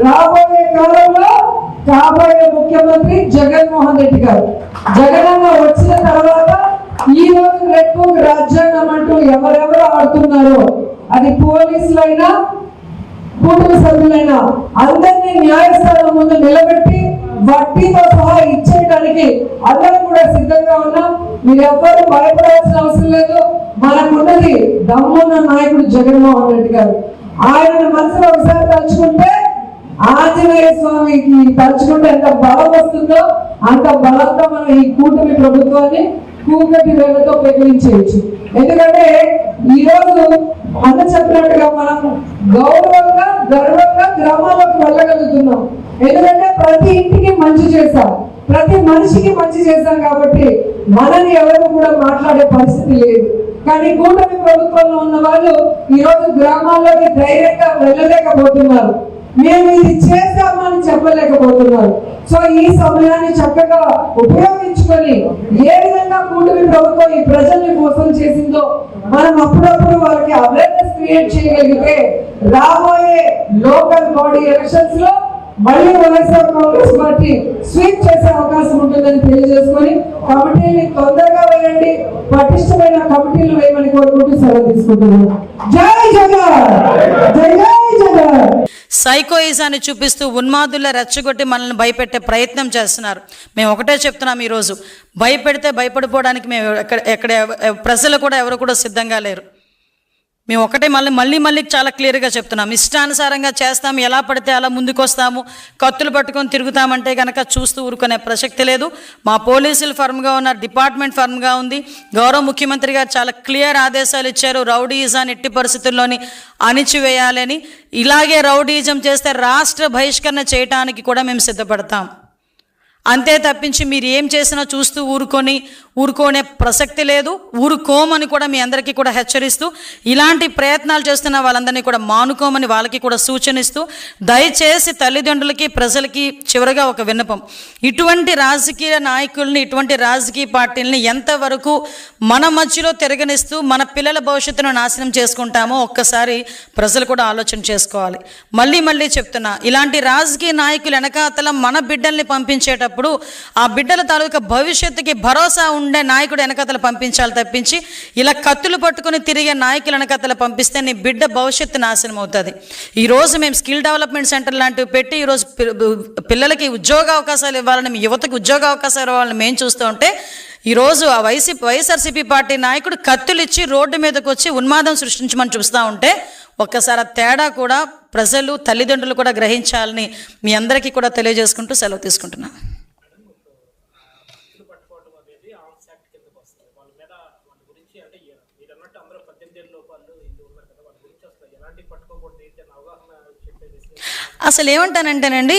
రాబోయే కాలంలో కాబోయే ముఖ్యమంత్రి జగన్మోహన్ రెడ్డి గారు. జగనన్న వచ్చిన తర్వాత ఈ రోజు రేపు రాజ్యాంగం అంటూ ఎవరెవరు ఆడుతున్నారో, అది పోలీసులైనా కుటుంబ సభ్యులైనా అందరినీ న్యాయస్థానం ముందు నిలబెట్టి వడ్డీతో సహా ఇచ్చేయడానికి అందరం కూడా సిద్ధంగా ఉన్నాం. మీరు ఎవ్వరు భయపడాల్సిన అవసరం లేదు. మనకున్నది దమ్మున్న నాయకుడు జగన్మోహన్ రెడ్డి గారు. ఆయన మనసులో ఒకసారి తలుచుకుంటే, ఆంజనేయ స్వామికి తలుచుకుంటే ఎంత బలం వస్తుందో అంత బలంతో మనం ఈ కూటమి ప్రభుత్వాన్ని కూకటి వేలతో పెగిలించేయచ్చు. ఎందుకంటే ఈ రోజు అన్న చెప్పినట్టుగా మనం గౌరవంగా గర్వంగా గ్రామాలకు వెళ్ళగలుగుతున్నాం. ఎందుకంటే ప్రతి ఇంటికి మంచి చేశాం, ప్రతి మనిషికి మంచి చేశాం కాబట్టి మనని ఎవరు కూడా మాట్లాడే పరిస్థితి లేదు. కానీ కూటమి ప్రభుత్వంలో ఉన్న వాళ్ళు ఈ రోజు గ్రామాల్లోకి ధైర్యంగా వెళ్ళలేకపోతున్నారు. మేము ఇది చేస్తామని చెప్పలేకపోతున్నారు. సో ఈ సమయాన్ని చక్కగా ఉపయోగించుకొని ఏ విధంగా కూటమి ప్రభుత్వం ఈ ప్రజల్ని మోసం చేసిందో మనం అప్పుడప్పుడు వాళ్ళకి అవేర్నెస్ క్రియేట్ చేయగలిగితే రాబోయే లోకల్ బాడీ ఎలక్షన్స్ లో మళ్ళీ వైఎస్ఆర్ కాంగ్రెస్ పార్టీ స్వీప్ చేసే అవకాశం ఉంటుందని తెలియజేసుకొని కమిటీని తొందరగా వేయండి, పటిష్టమైన కమిటీలు వేయమని కోరుకుంటూ సెలవు తీసుకుంటున్నాను. జై జగన్, జై జై జగన్. సైకోయిజాన్ని చూపిస్తూ ఉన్మాదుల్లా రెచ్చగొట్టి మనల్ని భయపెట్టే ప్రయత్నం చేస్తున్నారు. మేము ఒకటే చెప్తున్నాం, ఈరోజు భయపెడితే భయపడిపోవడానికి మేము ఎక్కడ ప్రజలు కూడా ఎవరు కూడా సిద్ధంగా లేరు. మేము ఒకటే మళ్ళీ చాలా క్లియర్గా చెప్తున్నాం. ఇష్టానుసారంగా చేస్తాం, ఎలా పడితే అలా ముందుకు వస్తాము, కత్తులు పట్టుకొని తిరుగుతామంటే కనుక చూస్తూ ఊరుకునే ప్రసక్తి లేదు. మా పోలీసులు ఫర్మ్గా ఉన్నారు, డిపార్ట్మెంట్ ఫర్మ్గా ఉంది. గౌరవ ముఖ్యమంత్రి గారు చాలా క్లియర్ ఆదేశాలు ఇచ్చారు, రౌడీయిజాన్ని ఎట్టి పరిస్థితుల్లోని అణిచివేయాలని. ఇలాగే రౌడీయిజం చేస్తే రాష్ట్ర బహిష్కరణ చేయడానికి కూడా మేము సిద్ధపడతాం. అంతే తప్పించి మీరు ఏం చేసినా చూస్తూ ఊరుకోనే ప్రసక్తి లేదు. ఊరుకోమని కూడా మీ అందరికీ కూడా హెచ్చరిస్తూ, ఇలాంటి ప్రయత్నాలు చేస్తున్న వాళ్ళందరినీ కూడా మానుకోమని వాళ్ళకి కూడా సూచనిస్తూ, దయచేసి తల్లిదండ్రులకి ప్రజలకి చివరిగా ఒక విన్నపం, ఇటువంటి రాజకీయ నాయకుల్ని, ఇటువంటి రాజకీయ పార్టీలని ఎంతవరకు మన మధ్యలో తిరగనిస్తూ మన పిల్లల భవిష్యత్తును నాశనం చేసుకుంటామో ఒక్కసారి ప్రజలు కూడా ఆలోచన చేసుకోవాలి. మళ్ళీ చెప్తున్నా, ఇలాంటి రాజకీయ నాయకులు వెనకాతల మన బిడ్డల్ని పంపించేటప్పుడు ఆ బిడ్డల తాలూకా భవిష్యత్తుకి భరోసా ఉండే నాయకుడు వెనకతలు పంపించాలి తప్పించి ఇలా కత్తులు పట్టుకుని తిరిగే నాయకులు వెనకతలు పంపిస్తే నీ బిడ్డ భవిష్యత్తు నాశనం అవుతుంది. ఈరోజు మేము స్కిల్ డెవలప్మెంట్ సెంటర్ లాంటివి పెట్టి ఈరోజు పిల్లలకి ఉద్యోగ అవకాశాలు ఇవ్వాలని, యువతకు ఉద్యోగ అవకాశాలు ఇవ్వాలని మేము చూస్తూ ఉంటే, ఈరోజు ఆ వైఎస్ఆర్సీపీ పార్టీ నాయకుడు కత్తులు ఇచ్చి రోడ్డు మీదకి వచ్చి ఉన్మాదం సృష్టించమని చూస్తూ ఉంటే ఒక్కసారి తేడా కూడా ప్రజలు తల్లిదండ్రులు కూడా గ్రహించాలని మీ అందరికీ కూడా తెలియజేసుకుంటూ సెలవు తీసుకుంటున్నాను. అసలు ఏమంటానంటేనండి,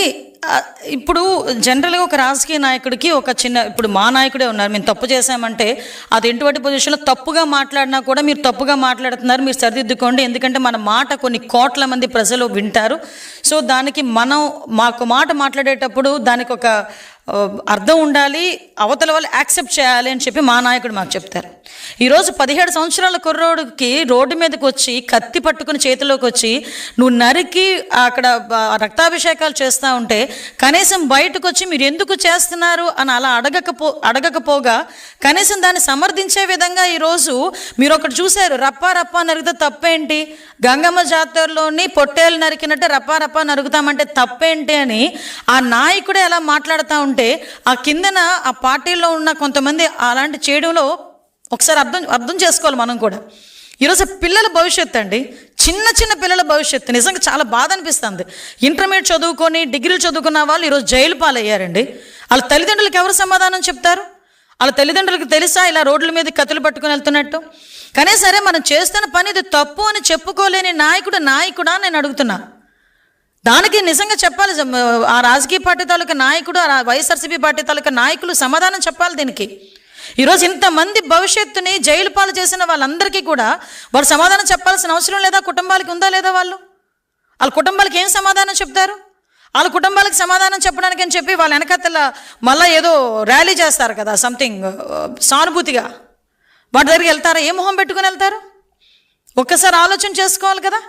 ఇప్పుడు జనరల్గా ఒక రాజకీయ నాయకుడికి ఒక ఇప్పుడు మా నాయకుడే ఉన్నారు, మేము తప్పు చేశామంటే అది ఎటువంటి పొజిషన్లో తప్పుగా మాట్లాడినా కూడా మీరు తప్పుగా మాట్లాడుతున్నారు, మీరు సరిదిద్దుకోండి, ఎందుకంటే మన మాట కొన్ని కోట్ల మంది ప్రజలు వింటారు. సో దానికి మాకు మాట మాట్లాడేటప్పుడు దానికి ఒక అర్థం ఉండాలి, అవతల వాళ్ళు యాక్సెప్ట్ చేయాలి అని చెప్పి మా నాయకుడు మాకు చెప్తారు. ఈరోజు 17 సంవత్సరాల కుర్రోడికి రోడ్డు మీదకి వచ్చి కత్తి పట్టుకుని చేతిలోకి వచ్చి నువ్వు నరికి అక్కడ రక్తాభిషేకాలు చేస్తూ ఉంటే కనీసం బయటకు వచ్చి మీరు ఎందుకు చేస్తున్నారు అని అలా అడగకపోగా కనీసం దాన్ని సమర్థించే విధంగా ఈరోజు మీరు ఒకటి చూశారు, రప్పా నరిగితే తప్పేంటి, గంగమ్మ జాతరలోని పొట్టేలు నరికినట్టే రప్పా నరుగుతామంటే తప్పేంటి అని ఆ నాయకుడే అలా మాట్లాడుతూ ఉంటే ఆ కిందన ఆ పార్టీలో ఉన్న కొంతమంది అలాంటి చేయడంలో ఒకసారి అర్థం చేసుకోవాలి మనం కూడా. ఈరోజు పిల్లల భవిష్యత్తు అండి, చిన్న పిల్లల భవిష్యత్తు నిజంగా చాలా బాధ అనిపిస్తుంది. ఇంటర్మీడియట్ చదువుకొని డిగ్రీలు చదువుకున్న వాళ్ళు ఈరోజు జైలు పాలయ్యారండి. వాళ్ళ తల్లిదండ్రులకు ఎవరు సమాధానం చెప్తారు? వాళ్ళ తల్లిదండ్రులకు తెలుసా ఇలా రోడ్ల మీద కత్తులు పట్టుకుని వెళ్తున్నట్టు? కానీ సరే మనం చేస్తున్న పని ఇది తప్పు అని చెప్పుకోలేని నాయకుడా నేను అడుగుతున్నా. దానికి నిజంగా చెప్పాలి, ఆ రాజకీయ పార్టీ తాలూకా నాయకుడు, ఆ వైఎస్ఆర్సీపీ పార్టీ తాలూకా నాయకులు సమాధానం చెప్పాలి దీనికి. ఈరోజు ఇంతమంది భవిష్యత్తుని జైలు పాలు చేసిన వాళ్ళందరికీ కూడా వారు సమాధానం చెప్పాల్సిన అవసరం లేదా? కుటుంబాలకి ఉందా లేదా? వాళ్ళ కుటుంబాలకి ఏం సమాధానం చెప్తారు? వాళ్ళ కుటుంబాలకు సమాధానం చెప్పడానికి అని చెప్పి వాళ్ళ వెనకత్తల మళ్ళీ ఏదో ర్యాలీ చేస్తారు కదా, సంథింగ్ సానుభూతిగా, వాటి దగ్గరికి వెళ్తారా? ఏ మొహం పెట్టుకుని వెళ్తారు? ఒక్కసారి ఆలోచన చేసుకోవాలి కదా.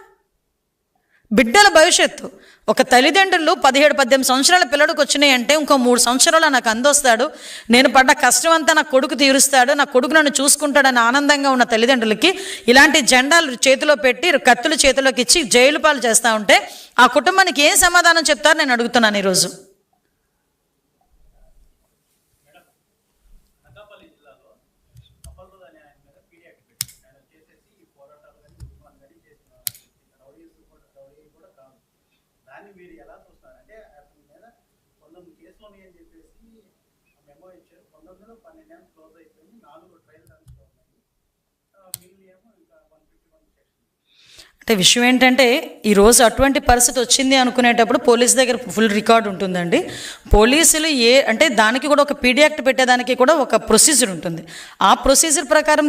బిడ్డల భవిష్యత్తు. ఒక తల్లిదండ్రులు 17-18 సంవత్సరాల పిల్లడికి వచ్చినాయి అంటే ఇంకో 3 సంవత్సరాలు నాకు అందొస్తాడు, నేను పడ్డ కష్టం అంతా నా కొడుకు తీరుస్తాడు, నా కొడుకు నన్ను చూసుకుంటాడని ఆనందంగా ఉన్న తల్లిదండ్రులకి ఇలాంటి జెండాలు చేతిలో పెట్టి కత్తులు చేతిలోకి ఇచ్చి జైలు పాలు చేస్తూ ఉంటే ఆ కుటుంబానికి ఏం సమాధానం చెప్తారు నేను అడుగుతున్నాను ఈరోజు. మీరు ఎలా చూస్తున్నారు అంటే అతని మీద 19 కేసులు ఉన్నాయని చెప్పేసి మెమో ఇచ్చారు. 19లో 12 ఏమో క్లోజ్ అయిపోయింది, 4 ట్రయల్ రన్స్ ఉన్నాయి, మిగిలిన ఏమో ఇంకా 151 సెక్షన్. అంటే విషయం ఏంటంటే ఈరోజు అటువంటి పరిస్థితి వచ్చింది అనుకునేటప్పుడు పోలీస్ దగ్గర ఫుల్ రికార్డ్ ఉంటుందండి. పోలీసులు అంటే దానికి కూడా ఒక పీడీ యాక్ట్ పెట్టేదానికి కూడా ఒక ప్రొసీజర్ ఉంటుంది. ఆ ప్రొసీజర్ ప్రకారం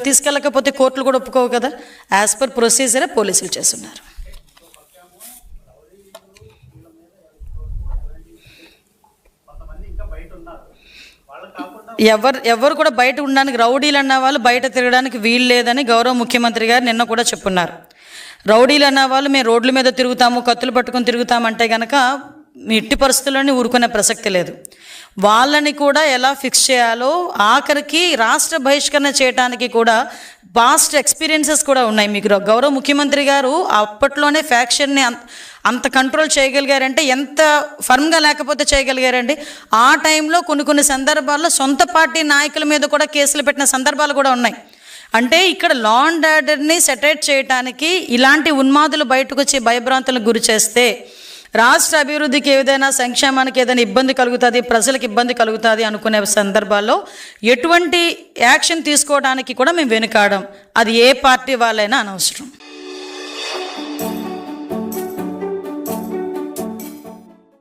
తీసుకెళ్ళకపోతే కోర్టులు కూడా ఒప్పుకోవు కదా. యాజ్ పర్ ప్రొసీజరే పోలీసులు చేస్తున్నారు. ఎవరు కూడా బయట ఉండడానికి, రౌడీలు అన్న వాళ్ళు బయట తిరగడానికి వీలు లేదని గౌరవ ముఖ్యమంత్రి గారు నిన్న కూడా చెప్పున్నారు. రౌడీలు అన్న వాళ్ళు మేము రోడ్ల మీద తిరుగుతాము, కత్తులు పట్టుకొని తిరుగుతామంటే కనుక ఎట్టి పరిస్థితుల్లోనే ఊరుకునే ప్రసక్తి లేదు. వాళ్ళని కూడా ఎలా ఫిక్స్ చేయాలో, ఆఖరికి రాష్ట్ర బహిష్కరణ చేయడానికి కూడా పాస్ట్ ఎక్స్పీరియన్సెస్ కూడా ఉన్నాయి. మీకు గౌరవ ముఖ్యమంత్రి గారు అప్పట్లోనే ఫ్యాక్షన్ని అంత కంట్రోల్ చేయగలిగారంటే ఎంత ఫర్మ్గా లేకపోతే చేయగలిగారండి. ఆ టైంలో కొన్ని సందర్భాల్లో సొంత పార్టీ నాయకుల మీద కూడా కేసులు పెట్టిన సందర్భాలు కూడా ఉన్నాయి. అంటే ఇక్కడ లా అండ్ ఆర్డర్ని సెటరేట్ చేయడానికి ఇలాంటి ఉన్మాదులు బయటకు వచ్చి భయభ్రాంతులకు గురి చేస్తే రాష్ట్ర అభివృద్ధికి ఏదైనా, సంక్షేమానికి ఏదైనా ఇబ్బంది కలుగుతుంది, ప్రజలకు ఇబ్బంది కలుగుతుంది అనుకునే సందర్భాల్లో ఎటువంటి యాక్షన్ తీసుకోవడానికి కూడా మేము వెనుకాడం. అది ఏ పార్టీ వాళ్ళైనా అనవసరం.